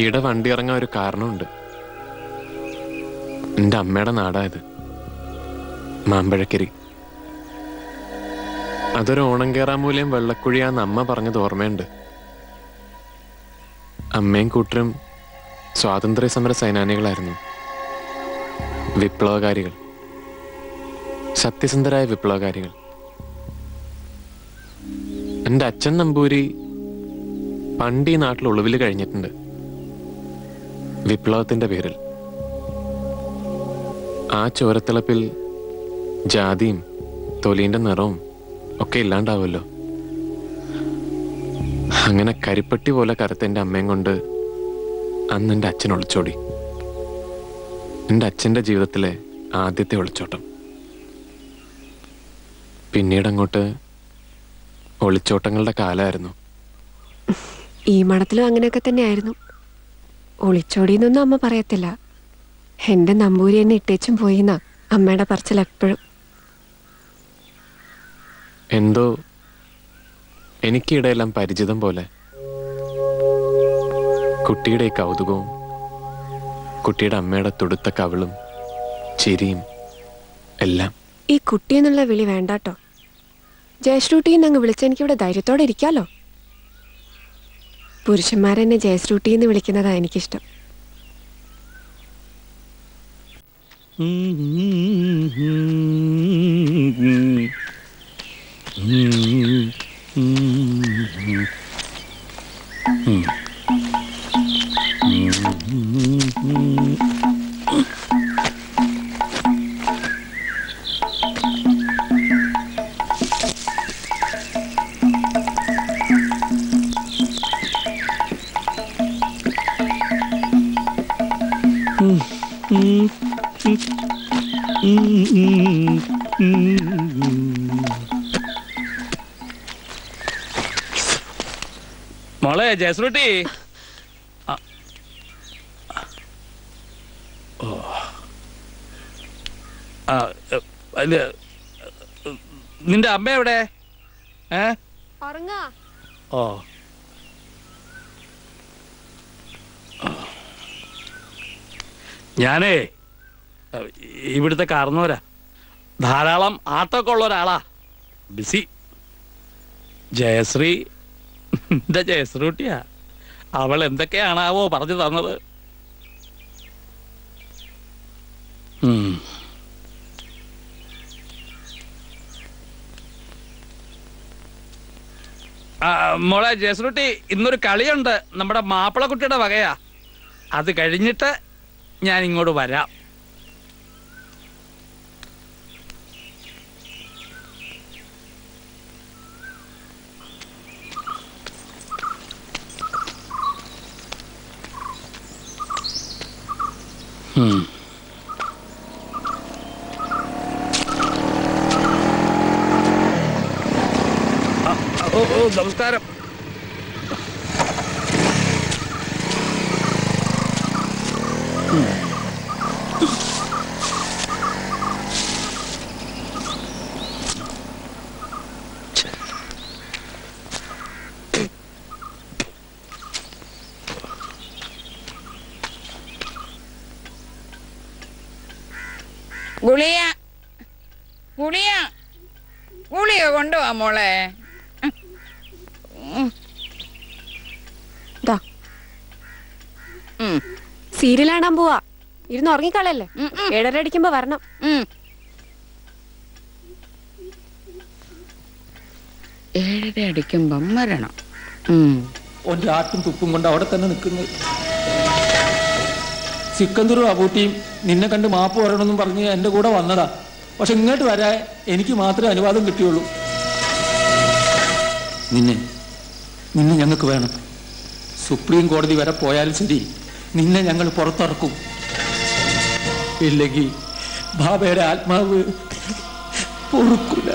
ഈടെ വണ്ടി ഇറങ്ങാൻ ഒരു കാരണമുണ്ട്. എൻ്റെ അമ്മയുടെ നാടായത്, മാമ്പഴക്കരി. അതൊരു ഓണം കേറാമൂലയും വെള്ളക്കുഴിയാന്ന് അമ്മ പറഞ്ഞത് ഓർമ്മയുണ്ട്. അമ്മയും കൂട്ടരും സ്വാതന്ത്ര്യ സമര സേനാനികളായിരുന്നു, വിപ്ലവകാരികൾ, സത്യസന്ധരായ വിപ്ലവകാരികൾ. എൻ്റെ അച്ഛൻ നമ്പൂരി പണ്ട് ഈ നാട്ടിൽ ഒളിവിൽ കഴിഞ്ഞിട്ടുണ്ട്, വിപ്ലവത്തിന്റെ പേരിൽ. ആ ചോരത്തിളപ്പിൽ ജാതിയും തൊലീന്റെ നിറവും ഒക്കെ ഇല്ലാണ്ടാവുമല്ലോ. അങ്ങനെ കരിപ്പട്ടി പോലെ കറുത്ത എൻ്റെ അമ്മയും കൊണ്ട് അന്ന് എൻ്റെ അച്ഛൻ ഒളിച്ചോടി. എൻ്റെ അച്ഛൻ്റെ ജീവിതത്തിലെ ആദ്യത്തെ ഒളിച്ചോട്ടം. പിന്നീട് അങ്ങോട്ട് ഒളിച്ചോട്ടങ്ങളുടെ കാലമായിരുന്നു. ഈ മഠത്തിലും അങ്ങനെയൊക്കെ തന്നെയായിരുന്നു. ഒളിച്ചോടിയെന്നൊന്നും അമ്മ പറയത്തില്ല. എന്റെ നമ്പൂരി എന്നെ ഇട്ടേച്ചും പോയിന്നാ അമ്മയുടെ പറച്ചിൽ എപ്പോഴും. എന്തോ എനിക്കിടെയെല്ലാം പരിചിതം പോലെ. കുട്ടിയുടെ കൗതുകവും കുട്ടിയുടെ അമ്മയുടെ തുടുത്ത കവിളും ചിരിയും എല്ലാം. ഈ കുട്ടി എന്നുള്ള വിളി വേണ്ടാട്ടോ. ജയശ്രൂട്ടിന്ന് അങ്ങ് വിളിച്ച എനിക്കിവിടെ ധൈര്യത്തോടെ ഇരിക്കാലോ. പുരുഷന്മാരെന്നെ ജയശ്രൂട്ടിന്ന് വിളിക്കുന്നതാ എനിക്കിഷ്ടം. മോളെ ജയശ്രുട്ടി, നിന്റെ അമ്മ എവിടെ? ഓ, ഞാനേ ഇവിടുത്തെ കാരണവരാ. ധാരാളം ആട്ടമൊക്കെ ഉള്ള ഒരാളാ, ബിസി. ജയശ്രീ എന്റെ ജയശ്രൂട്ടിയാ. അവൾ എന്തൊക്കെയാണാവോ പറഞ്ഞു തന്നത്. മോളെ ജയശ്രൂട്ടി, ഇന്നൊരു കളിയുണ്ട്, നമ്മുടെ മാപ്പിളക്കുട്ടിയുടെ വകയാ. അത് കഴിഞ്ഞിട്ട് ഞാൻ ഇങ്ങോട്ട് വരാം. നമസ്കാരം. ഗുളിയ ഗുളിയ ഗുളിയ കൊണ്ടുവാ മോളെ. സീരിയൽ കാണാൻ പോവാ. ഇരുന്ന് ഉറങ്ങിക്കളയല്ലേ. 7:30 അടിക്കുമ്പോ വരണം. 7:30 അടിക്കുമ്പം വരണം. ഒന്റെ ആട്ടും തുപ്പും കൊണ്ട് അവിടെ തന്നെ നിൽക്കുന്നത്. സിക്കന്ദറും അബൂട്ടിയും നിന്നെ കണ്ട് മാപ്പ് പറയണമെന്നും പറഞ്ഞ് എൻ്റെ കൂടെ വന്നതാ. പക്ഷെ ഇങ്ങോട്ട് വരാൻ എനിക്ക് മാത്രമേ അനുവാദം കിട്ടിയുള്ളൂ. നിന്നെ ഞങ്ങൾക്ക് വേണം. സുപ്രീം കോടതി വരെ പോയാലും ശരി, നിന്നെ ഞങ്ങൾ പുറത്തിറക്കും. ഇല്ലെങ്കിൽ ബാബയുടെ ആത്മാവ് പൊറുക്കില്ല.